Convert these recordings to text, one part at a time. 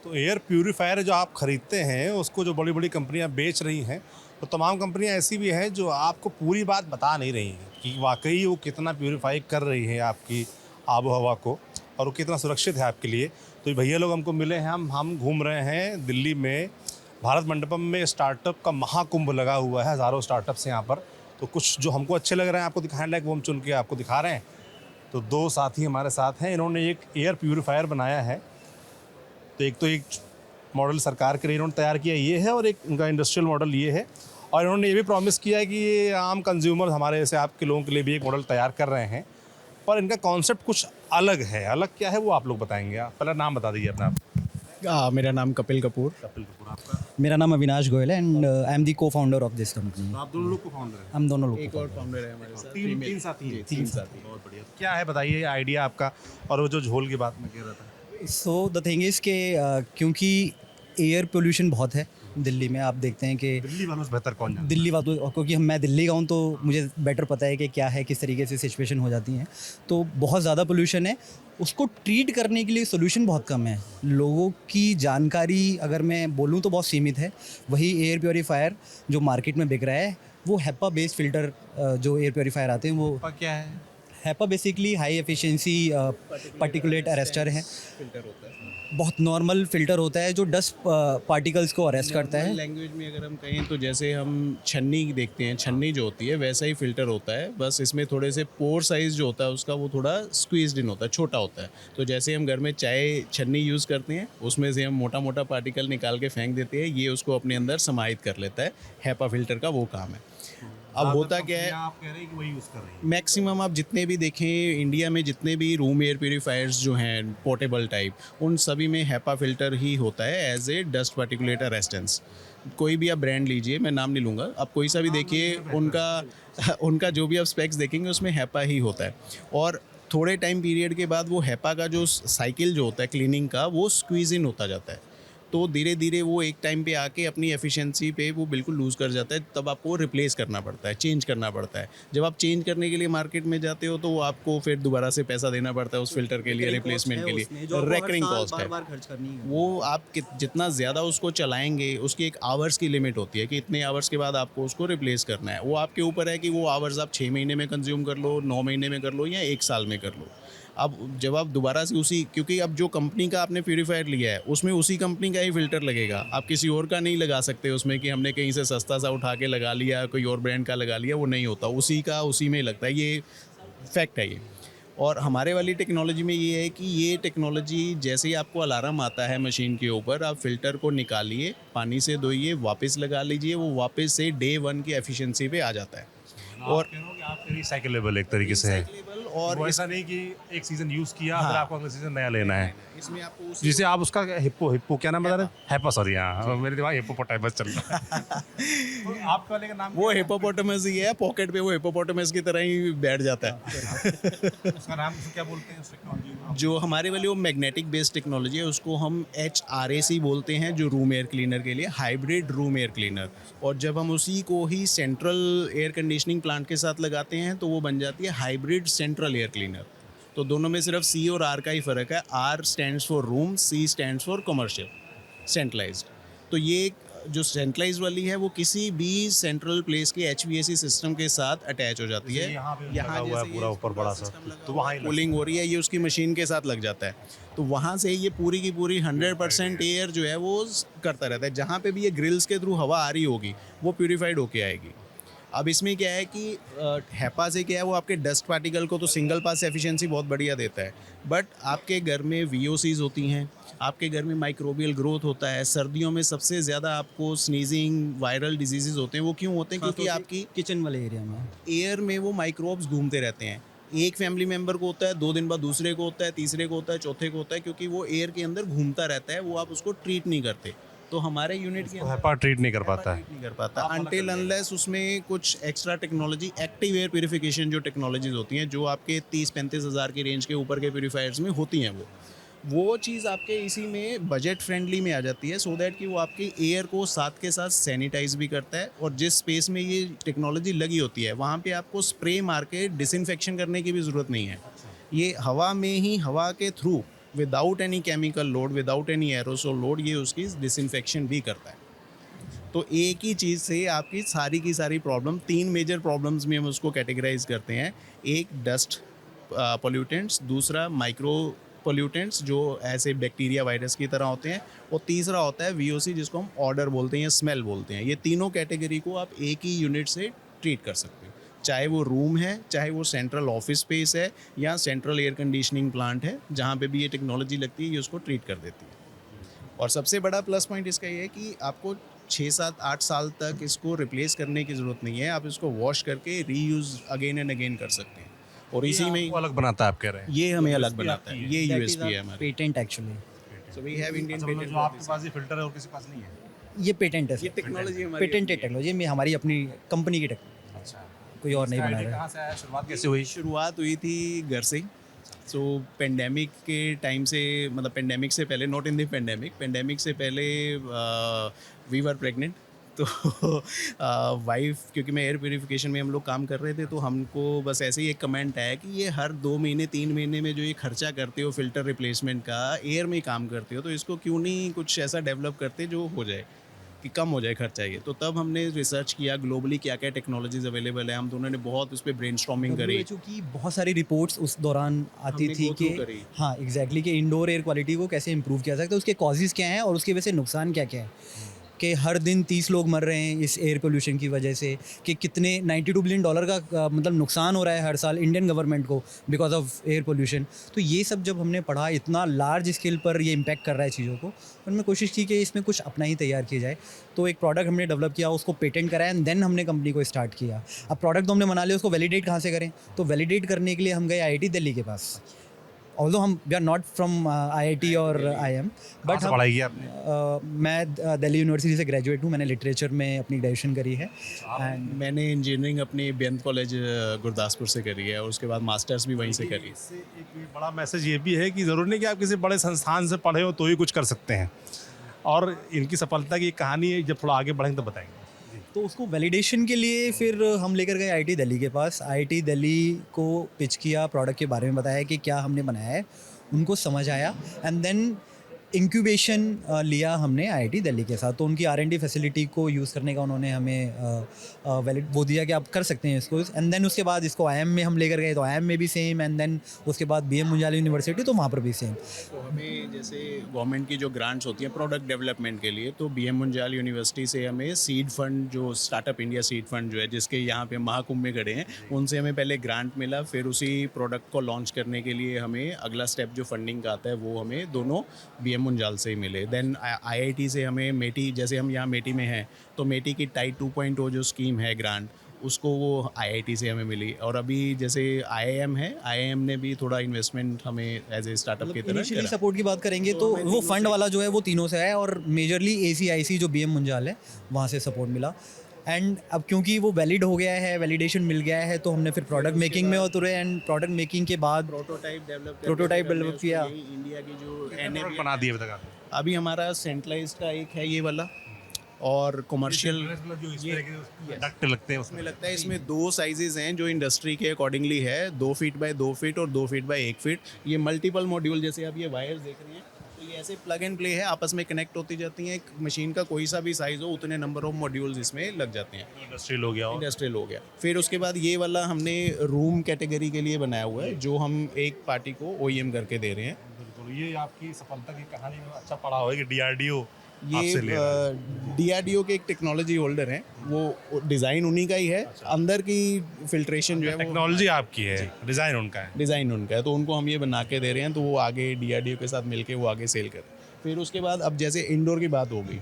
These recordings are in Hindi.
तो एयर प्यूरीफायर जो आप ख़रीदते हैं उसको जो बड़ी बड़ी कंपनियां बेच रही हैं, तो तमाम कंपनियां ऐसी भी हैं जो आपको पूरी बात बता नहीं रही हैं कि वाकई वो कितना प्यूरीफाई कर रही है आपकी आबो हवा को और वो कितना सुरक्षित है आपके लिए। तो ये भैया लोग हमको मिले हैं, हम घूम रहे हैं दिल्ली में। भारत मंडपम में स्टार्टअप का महाकुंभ लगा हुआ है, हज़ारों स्टार्टअप्स हैं यहाँ पर। तो कुछ जो हमको अच्छे लग रहे हैं आपको दिखाने लायक वो हम चुन के आपको दिखा रहे हैं। तो दो साथी हमारे साथ हैं, इन्होंने एक एयर प्यूरीफायर बनाया है। तो एक मॉडल सरकार के लिए इन्होंने तैयार किया ये है और एक इनका इंडस्ट्रियल मॉडल ये है। और इन्होंने ये भी प्रॉमिस किया है कि ये आम कंज्यूमर हमारे जैसे आपके लोगों के लिए भी एक मॉडल तैयार कर रहे हैं। पर इनका कॉन्सेप्ट कुछ अलग है। अलग क्या है वो आप लोग बताएंगे। आप पहले नाम बता दीजिए अपना। मेरा नाम कपिल कपूर। कपिल कपूर। आपका? मेरा नाम अविनाश गोयल है एंड आई एम दी को फाउंडर ऑफ दिस कंपनी। तो आप दोनों लोग को फाउंडर हैं? हम दोनों लोग एक और फाउंडर है हमारे साथ। तीन साथी हैं। तीन साथी। बहुत बढ़िया। तो क्या है बताइए आइडिया आपका और वो जो झोल की बात मैं कह रहा था। सो द थिंग इज़ के क्योंकि एयर पोल्यूशन बहुत है दिल्ली में। आप देखते हैं कि दिल्ली वालों से बेहतर कौन जानता है? दिल्ली वालों, क्योंकि मैं दिल्ली का हूँ तो मुझे बेटर पता है कि क्या है, किस तरीके से सिचुएशन हो जाती हैं। तो बहुत ज़्यादा पोल्यूशन है, उसको ट्रीट करने के लिए सोल्यूशन बहुत कम है। लोगों की जानकारी अगर मैं बोलूँ तो बहुत सीमित है। वही एयर प्योरीफायर जो मार्केट में बिक रहा है वो हेपा बेस्ड फ़िल्टर जो एयर प्योरीफायर आते हैं वो क्या है? HEPA basically high efficiency particulate arrester है। फिल्टर होता है। बहुत नॉर्मल फ़िल्टर होता है जो डस्ट पार्टिकल्स को अरेस्ट करता है। लैंग्वेज में अगर हम कहें तो जैसे हम छन्नी देखते हैं, छन्नी जो होती है वैसा ही फिल्टर होता है। बस इसमें थोड़े से पोर साइज़ जो होता है उसका वो थोड़ा स्क्वीज्ड इन होता है, छोटा होता है। तो जैसे हम घर में चाय छन्नी यूज़ करते हैं उसमें से हम मोटा मोटा पार्टिकल निकाल के फेंक देते हैं, ये उसको अपने अंदर समाहित कर लेता है। हेपा फिल्टर का वो काम है। अब होता क्या है, आप कह रहे हैं कि वही यूज़ कर रही है। मैक्सिमम आप जितने भी देखें इंडिया में, जितने भी रूम एयर प्योरीफायर्स जो हैं पोर्टेबल टाइप, उन सभी में हेपा फिल्टर ही होता है एज ए डस्ट पार्टिकुलेट अरेस्टेंस। कोई भी आप ब्रांड लीजिए, मैं नाम नहीं लूँगा, आप कोई सा भी देखिए, उनका जो भी आप स्पेक्स देखेंगे उसमें हेपा ही होता है। और थोड़े टाइम पीरियड के बाद वो हेपा का जो साइकिल जो होता है क्लीनिंग का वो स्क्वीज इन होता जाता है। तो धीरे धीरे वो एक टाइम पे आके अपनी एफिशिएंसी पे वो बिल्कुल लूज़ कर जाता है। तब आपको रिप्लेस करना पड़ता है, चेंज करना पड़ता है। जब आप चेंज करने के लिए मार्केट में जाते हो तो वो आपको फिर दोबारा से पैसा देना पड़ता है उस फिल्टर के लिए, रिप्लेसमेंट के लिए। रेकरिंग कॉस्ट है खर्च करनी है। वो। आप जितना ज़्यादा उसको चलाएंगे उसकी एक आवर्स की लिमिट होती है कि इतने आवर्स के बाद आपको उसको रिप्लेस करना है। वो आपके ऊपर है कि वो आवर्स आप 6 महीने में कंज्यूम कर लो, 9 महीने में कर लो या 1 साल में कर लो। अब जब आप दोबारा से उसी, क्योंकि अब जो कंपनी का आपने प्यूरीफायर लिया है उसमें उसी कंपनी का ही फ़िल्टर लगेगा, आप किसी और का नहीं लगा सकते उसमें कि हमने कहीं से सस्ता सा उठा के लगा लिया, कोई और ब्रांड का लगा लिया, वो नहीं होता। उसी का उसी में ही लगता है, ये फैक्ट है ये। और हमारे वाली टेक्नोलॉजी में ये है कि ये टेक्नोलॉजी जैसे ही आपको अलार्म आता है मशीन के ऊपर, आप फ़िल्टर को निकालिए, पानी से धोइए, वापस लगा लीजिए, वो वापस से डे 1 की एफिशिएंसी पे आ जाता है। और आप रिसाइकलेबल एक तरीके से है। और वो ऐसा नहीं कि एक सीजन यूज़ किया फिर आपको अगले सीजन नया लेना है। इसमें आपको जिसे आप उसका हिप्पो क्या नाम बता रहे हैं? हेपा, सॉरी, हाँ मेरे दिमाग हिप्पोपोटामस चल रहा है। तो आपके वाले का नाम वो हिप्पोपोटामस ही है, पॉकेट पे वो हिप्पोपोटामस की तरह ही बैठ जाता है। उसका नाम क्या बोलते हैं उस टेक्नोलॉजी को? जो हमारे वाली वो मैग्नेटिक बेस्ड टेक्नोलॉजी है उसको हम HRAC बोलते हैं, जो रूम एयर क्लीनर के लिए, हाइब्रिड रूम एयर क्लीनर। और जब हम उसी को ही सेंट्रल एयर कंडीशनिंग प्लांट के साथ लगाते हैं तो वो बन जाती है हाइब्रिड सेंट्रल एयर क्लीनर। तो दोनों में सिर्फ C और R का ही फ़र्क है। R stands for room, C stands for commercial, centralised. तो ये जो सेंट्रलाइज वाली है वो किसी भी सेंट्रल प्लेस के HVAC सिस्टम के साथ अटैच हो जाती है। यहाँ हुआ है पूरा ऊपर बड़ा सा, तो वहाँ कूलिंग हो रही है, ये उसकी मशीन के साथ लग जाता है। तो वहाँ से ये पूरी की पूरी 100% एयर जो है वो करता रहता है। जहाँ पे भी ये ग्रिल्स के थ्रू हवा आ रही होगी वो प्यूरीफाइड होके आएगी। अब इसमें क्या है कि हेपा से क्या है, वो आपके डस्ट पार्टिकल को तो सिंगल पास एफिशिएंसी बहुत बढ़िया देता है, बट आपके घर में VOCs होती हैं, आपके घर में माइक्रोबियल ग्रोथ होता है। सर्दियों में सबसे ज़्यादा आपको स्नीजिंग, वायरल डिजीज़ होते हैं। वो क्यों होते हैं? क्योंकि आपकी किचन वाले एरिया में एयर में वो माइक्रोब्स घूमते रहते हैं। एक फैमिली मेम्बर को होता है, 2 दिन बाद दूसरे को होता है, तीसरे को होता है, चौथे को होता है, क्योंकि वो एयर के अंदर घूमता रहता है। वो आप उसको ट्रीट नहीं करते। तो हमारे यूनिट के अंदर हेपा ट्रीट नहीं कर पाता है। नहीं कर पाता अनटिल अनलेस उसमें कुछ extra technology, active air purification जो टेक्नोलॉजीज होती हैं, जो आपके 30-35 हज़ार की रेंज के ऊपर के प्यूरीफायर्स में होती हैं, वो चीज़ आपके इसी में बजट फ्रेंडली में आ जाती है, सो दैट कि वो आपकी एयर को साथ के साथ सैनिटाइज भी करता है। और जिस स्पेस में ये टेक्नोलॉजी लगी होती है वहाँ पे आपको स्प्रे मार के डिसइंफेक्शन करने की भी ज़रूरत नहीं है। ये हवा में ही, हवा के through without any chemical load, without any aerosol load, ये उसकी डिसइंफेक्शन भी करता है। तो एक ही चीज़ से आपकी सारी की सारी प्रॉब्लम, 3 मेजर प्रॉब्लम्स में हम उसको कैटेगराइज करते हैं। एक डस्ट पोल्यूटेंट्स, दूसरा माइक्रो पोल्यूटेंट्स जो ऐसे बैक्टीरिया वायरस की तरह होते हैं, और तीसरा होता है वीओसी जिसको हम ऑडर बोलते हैं या स्मेल बोलते हैं। ये तीनों कैटेगरी को आप एक ही यूनिट से ट्रीट कर सकते हो, चाहे वो रूम है, चाहे वो सेंट्रल ऑफिस स्पेस है, या सेंट्रल एयर कंडीशनिंग प्लांट है, जहाँ पे भी ये टेक्नोलॉजी लगती है ये उसको ट्रीट कर देती है। और सबसे बड़ा प्लस पॉइंट इसका ये है कि आपको 6-7-8 साल तक इसको रिप्लेस करने की ज़रूरत नहीं है। आप इसको वॉश करके रीयूज़ अगेन एंड अगेन कर सकते हैं, और इसी में आपको अलग बनाता है, आप कह रहे हैं। ये हमें अलग बनाता है। ये That is यूएसपी our है हमारी। Patent actually. So we have Indian अच्छा, मतलब पेटेंट। जो आपके पास ये फिल्टर है और किसी के पास नहीं है। ये पेटेंट है ये सर, टेक्नोलॉजी हमारी पेटेंटेड टेक्नोलॉजी में हमारी अपनी कंपनी की टेक्नोलॉजी, अच्छा, कोई और नहीं बना रहा है। कहाँ से आया, शुरुआत कैसे हुई? शुरुआत हुई थी घर से। सो पेंडेमिक के टाइम से, मतलब पेंडेमिक से पहले, नॉट इन द पेंडेमिक से पहले वी वर प्रेग्नेंट। तो वाइफ, क्योंकि मैं एयर प्योरीफिकेशन में हम लोग काम कर रहे थे, तो हमको बस ऐसे ही एक कमेंट आया कि ये हर 2 महीने 3 महीने में जो ये खर्चा करते हो फिल्टर रिप्लेसमेंट का, एयर में ही काम करते हो, तो इसको क्यों नहीं कुछ ऐसा डेवलप करते जो हो जाए, कि कम हो जाए खर्चा ये। तो तब हमने रिसर्च किया ग्लोबली क्या क्या टेक्नोलॉजीज अवेलेबल है। हम दोनों ने बहुत उस पर ब्रेनस्टॉर्मिंग करी। WHO की बहुत सारी रिपोर्ट्स उस दौरान आती हमने थी go कि through करी। हाँ एग्जैक्टली कि इंडोर एयर क्वालिटी को कैसे इंप्रूव किया सकता है, उसके कॉजेज़ क्या हैं और उसकी वजह से नुकसान क्या क्या है, कि हर दिन 30 लोग मर रहे हैं इस एयर पोल्यूशन की वजह से, कि कितने $92 बिलियन का मतलब नुकसान हो रहा है हर साल इंडियन गवर्नमेंट को बिकॉज ऑफ एयर पोल्यूशन। तो ये सब जब हमने पढ़ा, इतना लार्ज स्केल पर ये इम्पैक्ट कर रहा है चीज़ों को, तो हमने कोशिश की कि इसमें कुछ अपना ही तैयार किया जाए। तो एक प्रोडक्ट हमने डेवलप किया, उसको पेटेंट कराया एंड देन हमने कंपनी को स्टार्ट किया। अब प्रोडक्ट तो हमने बना लिया, उसको वैलिडेट कहाँ से करें, तो वैलिडेट करने के लिए हम गए IIT दिल्ली के पास। ऑल्दो हम we are not from IIT और IIM, कहाँ बट से पढ़ाई की आपने? मैं दिल्ली यूनिवर्सिटी से ग्रेजुएट हूँ। मैंने लिटरेचर में अपनी ग्रेजुएशन करी है एंड मैंने इंजीनियरिंग अपनी बेंत कॉलेज गुरदासपुर से करी है, और उसके बाद मास्टर्स भी वहीं से करी। इससे एक बड़ा मैसेज ये भी है कि ज़रूरी नहीं कि आप किसी बड़े संस्थान से पढ़े हो तो ही कुछ कर सकते हैं, और इनकी सफलता की कहानी जब थोड़ा आगे बढ़ेंगे तो बताएंगे। तो उसको वैलिडेशन के लिए फिर हम लेकर गए IIT दिल्ली के पास। IIT दिल्ली को पिच किया, प्रोडक्ट के बारे में बताया कि क्या हमने बनाया है, उनको समझ आया एंड देन इंक्यूबेशन लिया हमने IIT दिल्ली के साथ। तो उनकी R&D फैसिलिटी को यूज़ करने का उन्होंने हमें वैलिड वो दिया कि आप कर सकते हैं इसको, एंड देन उसके बाद इसको IIM में हम लेकर गए, तो IIM में भी सेम, एंड देन उसके बाद BM मुंजाल यूनिवर्सिटी, तो वहाँ पर भी सेम। तो हमें जैसे गवर्नमेंट की जो ग्रांट्स होती हैं प्रोडक्ट डेवलपमेंट के लिए, तो BM मुंजाल यूनिवर्सिटी से हमें सीड फंड, जो स्टार्टअप इंडिया सीड फंड जो है, जिसके यहाँ पे महाकुंभ में खड़े हैं, उनसे हमें पहले ग्रांट मिला। फिर उसी प्रोडक्ट को लॉन्च करने के लिए हमें अगला स्टेप जो फंडिंग का आता है वो हमें दोनों BM मुंजाल से ही मिले। देन IIT से हमें मेटी, जैसे हम यहाँ मेटी में हैं, तो मेटी की टाइप 2.0 जो स्कीम है ग्रांट, उसको वो IIT से हमें मिली। और अभी जैसे IIM है, IIM ने भी थोड़ा इन्वेस्टमेंट हमें एज ए स्टार्टअप की तरह इनिशियली करा। सपोर्ट की बात करेंगे तो वो फंड वाला जो है वो तीनों से है, और मेजरली ACIC जो BM मुंजाल है वहाँ से सपोर्ट मिला। एंड अब क्योंकि वो वैलिड हो गया है, वैलिडेशन मिल गया है, तो हमने फिर प्रोडक्ट मेकिंग में उतरे, एंड प्रोडक्ट मेकिंग के बाद प्रोटोटाइप डेवलप किया। इंडिया की जो प्रोडक्ट बना दिए अभी तक आपने? अभी हमारा सेंट्रलाइज का एक है ये वाला, और कमर्शियल जो इस तरह के डक्ट लगते हैं उसमें में लगता है। इसमें 2 साइजेस हैं जो इंडस्ट्री के अकॉर्डिंगली है, 2 फीट बाय 2 फीट और 2 फीट बाय 1 फीट। ये मल्टीपल मॉड्यूल, जैसे आप ये वायर्स देख रहे हैं, तो ये ऐसे प्लग एंड प्ले है, आपस में कनेक्ट होती जाती हैं। एक मशीन का कोई सा भी साइज़ हो, उतने नंबर ऑफ मॉड्यूल्स इसमें लग जाते हैं। इंडस्ट्रियल हो गया और इंडस्ट्रियल हो गया। फिर उसके बाद ये वाला हमने रूम कैटेगरी के लिए बनाया हुआ है, जो हम एक पार्टी को OEM करके दे रहे हैं। बिल्कुल, ये आपकी सफलता की कहानी में अच्छा पढ़ा होगा कि DRDO ये आपसे ले रहा है। DRDO के एक टेक्नोलॉजी होल्डर हैं, वो डिज़ाइन उन्हीं का ही है। अंदर की फिल्ट्रेशन जो है वो टेक्नोलॉजी आपकी है, डिज़ाइन उनका है। डिज़ाइन उनका है, तो उनको हम ये बना के दे रहे हैं, तो वो आगे DRDO के साथ मिलके वो आगे सेल कर। फिर उसके बाद अब जैसे इंडोर की बात हो गई,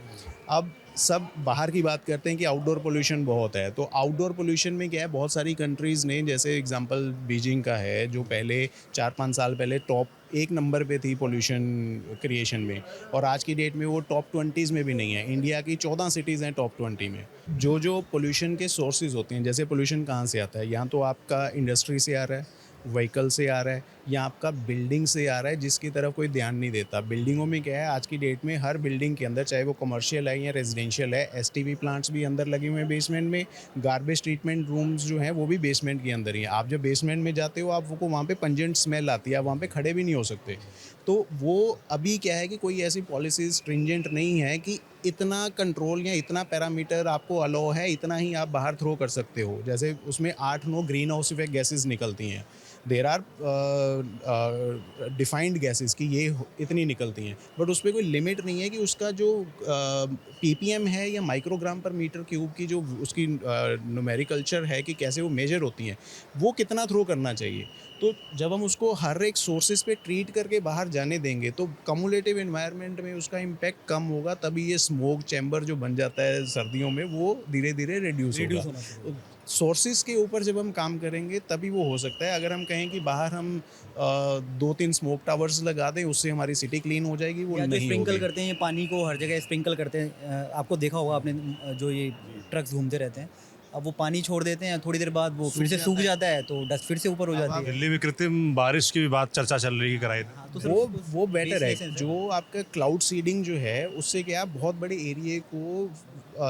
अब सब बाहर की बात करते हैं कि आउटडोर पोल्यूशन बहुत है। तो आउटडोर पोल्यूशन में क्या है, बहुत सारी कंट्रीज़ ने, जैसे एग्जांपल बीजिंग का है, जो पहले 4-5 साल पहले टॉप 1 नंबर पे थी पोल्यूशन क्रिएशन में, और आज की डेट में वो टॉप 20s में भी नहीं है। इंडिया की 14 सिटीज़ हैं टॉप 20 में। जो पोल्यूशन के सोर्सेज होते हैं, जैसे पोल्यूशन कहाँ से आता है, या तो आपका इंडस्ट्री से आ रहा है, व्हीकल से आ रहा है, या आपका बिल्डिंग से आ रहा है जिसकी तरफ कोई ध्यान नहीं देता। बिल्डिंगों में क्या है, आज की डेट में हर बिल्डिंग के अंदर, चाहे वो कमर्शियल है या रेजिडेंशियल है, एसटीपी प्लांट्स भी अंदर लगे हुए हैं बेसमेंट में। गार्बेज ट्रीटमेंट रूम्स जो हैं वो भी बेसमेंट के अंदर ही हैं। आप जब बेसमेंट में जाते हो, आपको वहाँ पे पंजेंट स्मेल आती है, आप वहाँ पे खड़े भी नहीं हो सकते। तो वो अभी क्या है कि कोई ऐसी पॉलिसी स्ट्रिंजेंट नहीं है कि इतना कंट्रोल या इतना पैरामीटर आपको अलाउ है, इतना ही आप बाहर थ्रो कर सकते हो। जैसे उसमें 8-9 ग्रीन हाउस इफेक्ट गैसेस निकलती हैं। देर आर डिफाइंड गैसेस कि ये इतनी निकलती हैं, बट उस पर कोई लिमिट नहीं है कि उसका जो पीपीएम है या माइक्रोग्राम पर मीटर क्यूब की जो उसकी न्यूमेरिकल्चर है कि कैसे वो मेजर होती हैं, वो कितना थ्रो करना चाहिए। तो जब हम उसको हर एक सोर्सेज पे ट्रीट करके बाहर जाने देंगे तो कम्युलेटिव एनवायरनमेंट में उसका इम्पैक्ट कम होगा, तभी ये स्मोक चैम्बर जो बन जाता है सर्दियों में वो धीरे धीरे रिड्यूस होगा। सोर्सेज के ऊपर जब हम काम करेंगे तभी वो हो सकता है। अगर हम कहें कि बाहर हम 2-3 स्मोक टावर्स लगा दें, उससे हमारी सिटी क्लीन हो जाएगी, वो या जो नहीं स्प्रिंकल होगी। करते हैं ये पानी को हर जगह स्प्रिंकल करते हैं, आपको देखा होगा आपने, जो ये ट्रक्स घूमते रहते हैं, अब वो पानी छोड़ देते हैं, थोड़ी देर बाद वो फिर से सूख जाता है तो डस्ट फिर से ऊपर हो जाती है। दिल्ली में कृत्रिम बारिश की भी बात चर्चा चल रही है, कराई हाँ, तो वो बेटर है। बेस जो आपका क्लाउड सीडिंग जो है, उससे क्या आप बहुत बड़े एरिया को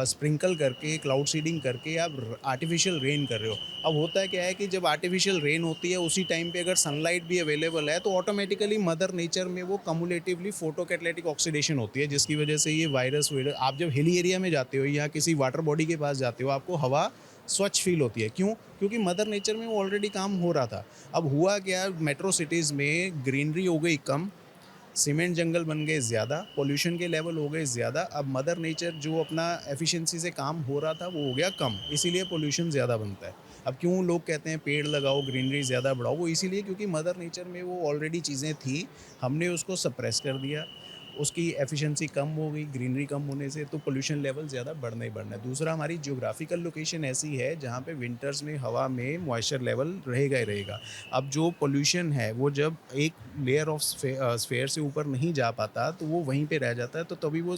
स्प्रिंकल करके, क्लाउड सीडिंग करके आप आर्टिफिशियल रेन कर रहे हो। अब होता है क्या है कि जब आर्टिफिशियल रेन होती है उसी टाइम पे अगर सनलाइट भी अवेलेबल है तो ऑटोमेटिकली मदर नेचर में वो कम्युलेटिवली फोटोकैटालिटिक ऑक्सीडेशन होती है, जिसकी वजह से ये वायरस आप जब हिली एरिया में जाते हो या किसी वाटर बॉडी के पास जाते हो, आपको हवा स्वच्छ फील होती है। क्यों? क्योंकि मदर नेचर में वो ऑलरेडी काम हो रहा था। अब हुआ क्या, मेट्रो सिटीज़ में ग्रीनरी हो गई कम, सीमेंट जंगल बन गए ज़्यादा, पोल्यूशन के लेवल हो गए ज़्यादा। अब मदर नेचर जो अपना एफिशिएंसी से काम हो रहा था वो हो गया कम, इसीलिए पोल्यूशन ज़्यादा बनता है। अब क्यों लोग कहते हैं पेड़ लगाओ, ग्रीनरी ज़्यादा बढ़ाओ, वो इसीलिए क्योंकि मदर नेचर में वो ऑलरेडी चीज़ें थी, हमने उसको सप्रेस कर दिया, उसकी एफिशिएंसी कम हो गई। ग्रीनरी कम होने से तो पोल्यूशन लेवल ज़्यादा बढ़ना ही बढ़ना है। दूसरा, हमारी ज्योग्राफिकल लोकेशन ऐसी है जहाँ पे विंटर्स में हवा में मॉइस्चर लेवल रहेगा ही रहेगा। अब जो पोल्यूशन है वो जब एक लेयर ऑफ स्फेयर से ऊपर नहीं जा पाता तो वो वहीं पे रह जाता है, तो तभी वो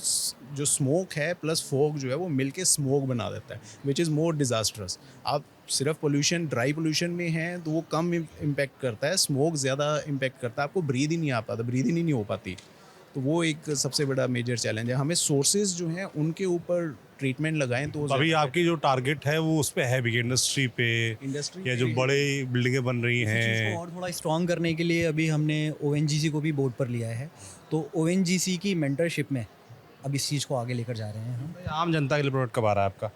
जो स्मोक है प्लस फॉग जो है वो मिलके स्मोक बना देता है, विच इज़ मोर डिजास्ट्रस। आप सिर्फ पोल्यूशन, ड्राई पोल्यूशन में है तो वो कम इम्पैक्ट करता है, स्मोक ज़्यादा इम्पैक्ट करता है, आपको ब्रीद ही नहीं आ पाता, ब्रीदिंग ही नहीं हो पाती। तो वो एक सबसे बड़ा मेजर चैलेंज है। हमें सोर्सेज जो हैं उनके ऊपर ट्रीटमेंट लगाएं तो तो अभी आपकी जो टारगेट है वो उस पे है भी, इंडस्ट्री पे इंडस्ट्री या जो बड़े बिल्डिंगें बन रही इसी चीज़ हैं। को और थोड़ा स्ट्रॉन्ग करने के लिए अभी हमने ओएनजीसी को भी बोर्ड पर लिया है, तो ओएनजीसी की मेंटरशिप में अब इस चीज़ को आगे लेकर जा रहे हैं हम। आम जनता के लिए प्रोडक्ट कब आ रहा है आपका?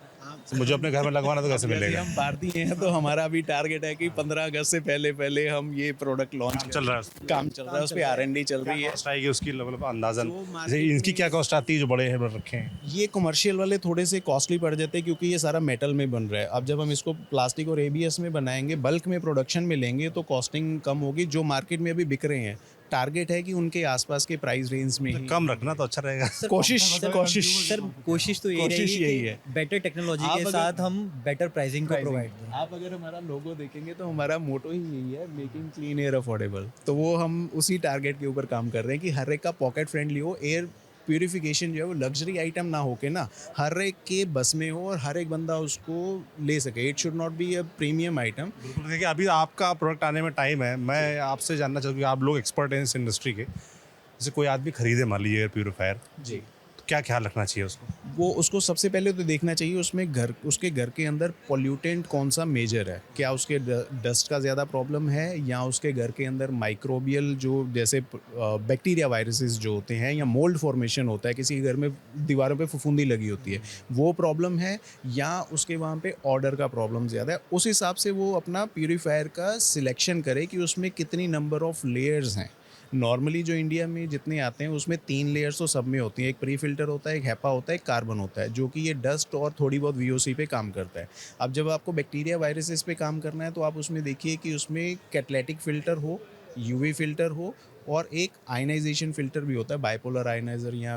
मुझे अपने घर में लगवाना तो कैसे जैसे मिलेगा? हम भारतीय हैं तो हमारा अभी टारगेट है कि 15 अगस्त से पहले पहले हम ये प्रोडक्ट लॉन्च चल रहा है, काम चल रहा है, उस पर R&D चल रही है। कॉस्ट आएगी उसकी मतलब अंदाजन? जो market जैसे इनकी क्या कॉस्ट आती है जो बड़े हैं रखे हैं? ये कमर्शियल वाले थोड़े से कॉस्टली पड़ जाते हैं क्योंकि ये सारा मेटल में बन रहा है। अब जब हम इसको प्लास्टिक और ABS में बनाएंगे, बल्क में प्रोडक्शन में लेंगे तो कॉस्टिंग कम होगी। जो मार्केट में अभी बिक रहे हैं, टारगेट है कि उनके आसपास के प्राइस रेंज में ही कम रखना तो अच्छा रहेगा। कोशिश सर कोशिश तो कोशिश यही है। बेटर टेक्नोलॉजी आप के अगर- साथ हम बेटर प्राइसिंग को प्रोवाइड दें। आप अगर हमारा लोगो देखेंगे तो हमारा मोटो ही यही है, मेकिंग क्लीन एयर अफोर्डेबल। तो वो हम उसी टारगेट के ऊपर काम कर रहे हैं कि हर एक का पॉकेट फ्रेंडली हो, एयर प्यूरिफिकेशन जो है वो लग्जरी आइटम ना होके ना हर एक के बस में हो और हर एक बंदा उसको ले सके। It should not be a premium item. बिल्कुल, देखिए अभी आपका प्रोडक्ट आने में टाइम है। मैं आपसे जानना चाहूँगी, आप लोग एक्सपर्ट हैं इस इंडस्ट्री के, जैसे कोई आदमी खरीदे मान लीजिए एयर प्यूरीफायर, जी, तो क्या ख्याल रखना चाहिए उसको? वो उसको सबसे पहले तो देखना चाहिए उसमें उसके घर के अंदर पोल्यूटेंट कौन सा मेजर है। क्या उसके डस्ट का ज़्यादा प्रॉब्लम है या उसके घर के अंदर माइक्रोबियल जो जैसे बैक्टीरिया वायरसेस जो होते हैं या मोल्ड फॉर्मेशन होता है, किसी के घर में दीवारों पे फफूंदी लगी होती है, वो प्रॉब्लम है, या उसके वहाँ पे ऑर्डर का प्रॉब्लम ज़्यादा है। उस हिसाब से वो अपना प्यूरीफायर का सिलेक्शन करे कि उसमें कितनी नंबर ऑफ लेयर्स हैं। नॉर्मली जो इंडिया में जितने आते हैं उसमें 3 लेयर्स तो सब में होती हैं। एक प्री फिल्टर होता है, एक हैपा होता है, एक कार्बन होता है, जो कि ये डस्ट और थोड़ी बहुत VOC पे काम करता है। अब जब आपको बैक्टीरिया वायरसेस पे काम करना है तो आप उसमें देखिए कि उसमें कैटलिटिक फ़िल्टर हो, UV फ़िल्टर हो और एक आयनाइजेशन फ़िल्टर भी होता है, बाइपोलर आयनाइज़र या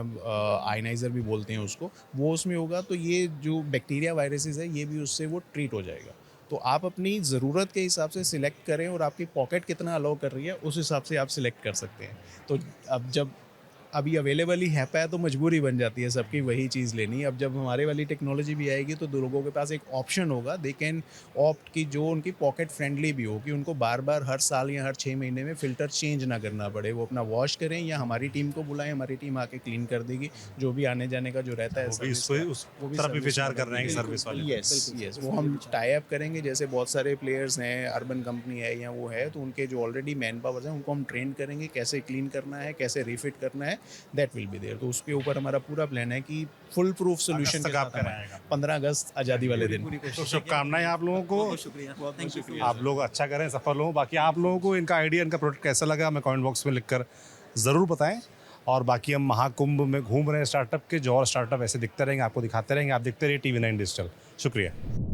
आयनाइज़र भी बोलते हैं उसको, वो उसमें होगा तो ये जो बैक्टीरिया वायरसेस है ये भी उससे वो ट्रीट हो जाएगा। तो आप अपनी ज़रूरत के हिसाब से सिलेक्ट करें और आपकी पॉकेट कितना अलाउ कर रही है उस हिसाब से आप सिलेक्ट कर सकते हैं। तो अब जब अभी अवेलेबल ही है पाया तो मजबूरी बन जाती है सबकी वही चीज़ लेनी। अब जब हमारे वाली टेक्नोलॉजी भी आएगी तो दो लोगों के पास एक ऑप्शन होगा, दे कैन ऑप्ट की जो उनकी पॉकेट फ्रेंडली भी हो, कि उनको बार बार हर साल या हर 6 महीने में फ़िल्टर चेंज ना करना पड़े। वो अपना वॉश करें या हमारी टीम को बुलाएं, हमारी टीम आके क्लीन कर देगी। जो भी आने जाने का जो रहता है वो भी सर्विस उस का, वो भी तरफ भी सर्विस विचार का कर रहे हैं कि बिल्कुल। सर्विस वाले यस यस, वो हम टाई अप करेंगे। जैसे बहुत सारे प्लेयर्स हैं, अर्बन कंपनी है या वो है, तो उनके जो ऑलरेडी मैन पावर्स हैं उनको हम ट्रेन करेंगे कैसे क्लीन करना है, कैसे रिफिट करना है, दैट विल बी देयर। तो उसके ऊपर हमारा पूरा प्लान है कि फुल प्रूफ सोल्यूशन तक के आपका साथ हम रहेगा। 15 अगस्त आज़ादी वाले दिन। तो शुभकामनाएं आप लोगों को, शुक्रिया, थैंक यू। आप लोग अच्छा करें, सफल हों। बाकी आप लोगों को इनका आइडिया, इनका प्रोडक्ट कैसा लगा हमें कमेंट बॉक्स में लिखकर ज़रूर बताएं। और बाकी हम महाकुंभ में घूम रहे हैं स्टार्टअप के, जो और स्टार्टअप ऐसे दिखते रहेंगे, आपको दिखाते रहेंगे। आप देखते रहिए TV9 डिजिटल। शुक्रिया।